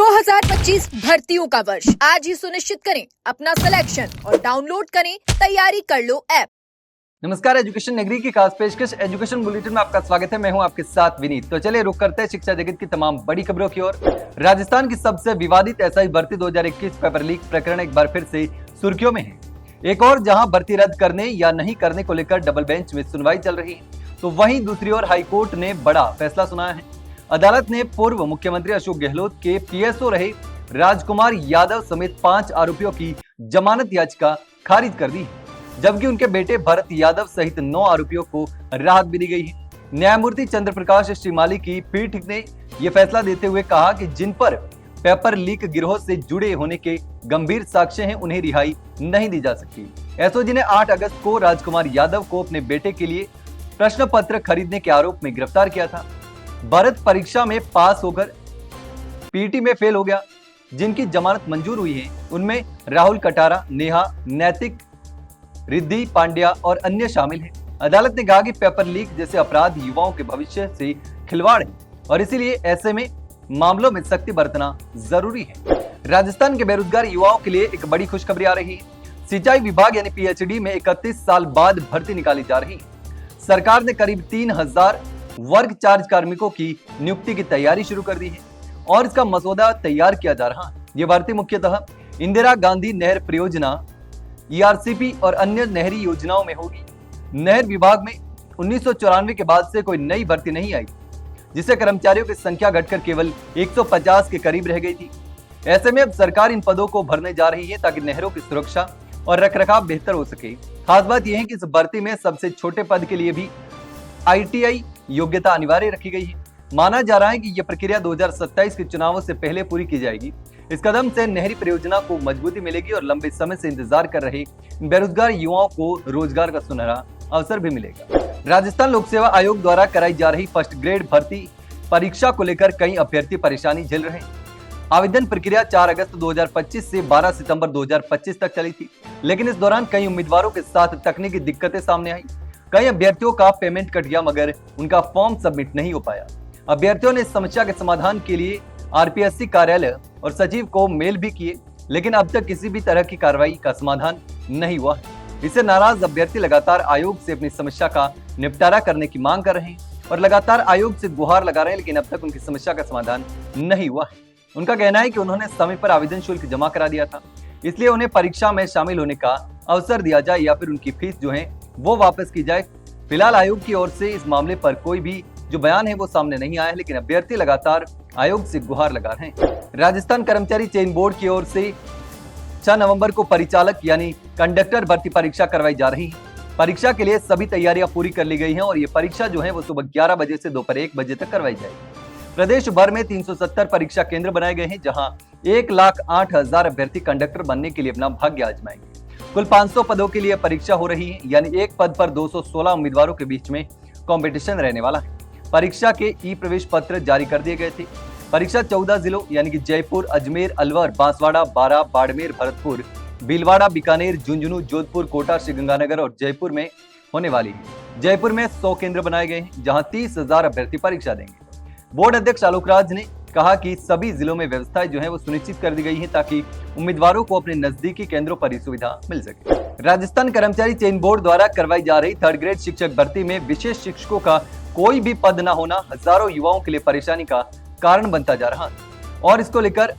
2025 भर्तियों का वर्ष आज ही सुनिश्चित करें अपना सिलेक्शन और डाउनलोड करें तैयारी कर लो ऐप। नमस्कार, एजुकेशन नगरी की खास पेशकश एजुकेशन बुलेटिन में आपका स्वागत है। मैं हूं आपके साथ विनीत। तो चलिए रुक करते हैं शिक्षा जगत की तमाम बड़ी खबरों की ओर। राजस्थान की सबसे विवादित एसआई भर्ती 2021 पेपर लीक प्रकरण एक बार फिर से सुर्खियों में है। एक और जहां भर्ती रद्द करने या नहीं करने को लेकर डबल बेंच में सुनवाई चल रही है, तो वहीं दूसरी ओर हाईकोर्ट ने बड़ा फैसला सुनाया है। अदालत ने पूर्व मुख्यमंत्री अशोक गहलोत के पीएसओ रहे राजकुमार यादव समेत 5 आरोपियों की जमानत याचिका खारिज कर दी है, जबकि उनके बेटे भरत यादव सहित 9 आरोपियों को राहत भी दी गई है। न्यायमूर्ति चंद्र प्रकाश श्रीमाली की पीठ ने यह फैसला देते हुए कहा कि जिन पर पेपर लीक गिरोह से जुड़े होने के गंभीर साक्ष्य हैं, उन्हें रिहाई नहीं दी जा सकती। एसओजी ने 8 अगस्त को राजकुमार यादव को अपने बेटे के लिए प्रश्न पत्र खरीदने के आरोप में गिरफ्तार किया था। भरत परीक्षा में पास होकर पीटी में फेल हो गया। जिनकी जमानत मंजूर हुई है उनमें राहुल कटारा, नेहा, नैतिक, रिद्धि पांड्या और अन्य शामिल हैं। अदालत ने कहा कि पेपर लीक जैसे अपराध युवाओं के भविष्य से खिलवाड़ है और इसीलिए ऐसे में मामलों में सख्ती बरतना जरूरी है। राजस्थान के बेरोजगार युवाओं के लिए एक बड़ी खुशखबरी आ रही है। सिंचाई विभाग यानी पीएचडी में 31 साल बाद भर्ती निकाली जा रही है। सरकार ने करीब 3000 वर्ग चार्ज कार्मिकों की नियुक्ति की तैयारी शुरू कर दी है और इसका मसौदा तैयार किया जा रहा है। ये भर्ती मुख्यतः इंदिरा गांधी नहर परियोजना, ईआरसीपी और अन्य नहरी योजनाओं में होगी। नहर विभाग में 1994 के बाद से कोई नई भर्ती नहीं आई, जिससे कर्मचारियों की संख्या घटकर केवल 150 के करीब रह गई थी। ऐसे में अब सरकार इन पदों को भरने जा रही है ताकि नहरों की सुरक्षा और रखरखाव बेहतर हो सके। खास बात यह है कि इस भर्ती में सबसे छोटे पद के लिए भी आईटीआई योग्यता अनिवार्य रखी गई है। माना जा रहा है कि यह प्रक्रिया 2027 के चुनावों से पहले पूरी की जाएगी। इस कदम से नहरी परियोजना को मजबूती मिलेगी और लंबे समय से इंतजार कर रहे बेरोजगार युवाओं को रोजगार का सुनहरा अवसर भी मिलेगा। राजस्थान लोक सेवा आयोग द्वारा कराई जा रही फर्स्ट ग्रेड भर्ती परीक्षा को लेकर कई अभ्यर्थी परेशानी झेल रहे हैं। आवेदन प्रक्रिया 4 अगस्त 2025 से 12 सितंबर 2025 तक चली थी, लेकिन इस दौरान कई उम्मीदवारों के साथ तकनीकी दिक्कतें सामने आई। कई अभ्यर्थियों का पेमेंट कट गया मगर उनका फॉर्म सबमिट नहीं हो पाया। अभ्यर्थियों ने इस समस्या के समाधान के लिए आरपीएससी कार्यालय और सचिव को मेल भी किए, लेकिन अब तक किसी भी तरह की कार्रवाई का समाधान नहीं हुआ। इससे नाराज अभ्यर्थी लगातार आयोग से अपनी समस्या का निपटारा करने की मांग कर रहे हैं और लगातार आयोग से गुहार लगा रहे हैं, लेकिन अब तक उनकी समस्या का समाधान नहीं हुआ है। उनका कहना है कि उन्होंने समय पर आवेदन शुल्क जमा करा दिया था, इसलिए उन्हें परीक्षा में शामिल होने का अवसर दिया जाए या फिर उनकी फीस जो है वो वापस की जाए। फिलहाल आयोग की ओर से इस मामले पर कोई भी जो बयान है वो सामने नहीं आया है, लेकिन अभ्यर्थी लगातार आयोग से गुहार लगा रहे हैं। राजस्थान कर्मचारी चयन बोर्ड की ओर से 6 नवंबर को परिचालक यानी कंडक्टर भर्ती परीक्षा करवाई जा रही है। परीक्षा के लिए सभी तैयारियां पूरी कर ली गई हैं और ये परीक्षा जो है वो सुबह 11 बजे से दोपहर 1 बजे तक करवाई जाएगी। प्रदेश भर में 370 परीक्षा केंद्र बनाए गए हैं, जहां 1,08,000 अभ्यर्थी कंडक्टर बनने के लिए अपना भाग्य आजमाएंगे। कुल 500 पदों के लिए परीक्षा हो रही है, यानी एक पद पर 216 उम्मीदवारों के बीच में कंपटीशन रहने वाला है। परीक्षा के ई प्रवेश पत्र जारी कर दिए गए थे। परीक्षा 14 जिलों यानी कि जयपुर, अजमेर, अलवर, बांसवाड़ा, बारां, बाड़मेर, भरतपुर, भीलवाड़ा, बीकानेर, झुंझुनू, जोधपुर, कोटा, श्रीगंगानगर और जयपुर में होने वाली है। जयपुर में 100 केंद्र बनाए गए हैं, जहां 30,000 अभ्यर्थी परीक्षा देंगे। बोर्ड अध्यक्ष आलोक राज ने कहा कि सभी जिलों में व्यवस्थाएं जो है वो सुनिश्चित कर दी गई है ताकि उम्मीदवारों को अपने नजदीकी केंद्रों पर ही सुविधा मिल सके। राजस्थान कर्मचारी चयन बोर्ड द्वारा करवाई जा रही 3rd ग्रेड शिक्षक भर्ती में विशेष शिक्षकों का कोई भी पद न होना हजारों युवाओं के लिए परेशानी का कारण बनता जा रहा है और इसको लेकर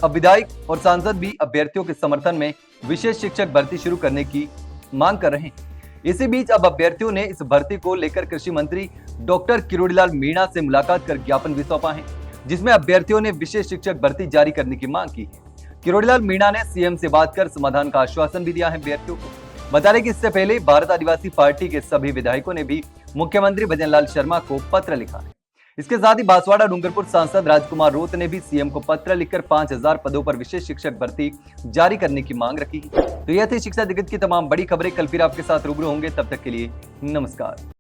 अब विधायक और सांसद भी अभ्यर्थियों के समर्थन में विशेष शिक्षक भर्ती शुरू करने की मांग कर रहे हैं। इसी बीच अब अभ्यर्थियों ने इस भर्ती को लेकर कृषि मंत्री डॉक्टर किरोड़ीलाल मीणा से मुलाकात कर ज्ञापन भी सौंपा है, जिसमें अभ्यर्थियों ने विशेष शिक्षक भर्ती जारी करने की मांग की है। किरोड़ीलाल मीणा ने सीएम से बात कर समाधान का आश्वासन भी दिया है अभ्यर्थियों को। बता दें कि इससे पहले भारत आदिवासी पार्टी के सभी विधायकों ने भी मुख्यमंत्री भजनलाल शर्मा को पत्र लिखा है। इसके साथ ही बांसवाड़ा डूंगरपुर सांसद राजकुमार रोत ने भी सीएम को पत्र लिखकर 5000 पदों पर विशेष शिक्षक भर्ती जारी करने की मांग रखी है। तो यह थी शिक्षा जगत की तमाम बड़ी खबरें। कल फिर आपके साथ रूबरू होंगे, तब तक के लिए नमस्कार।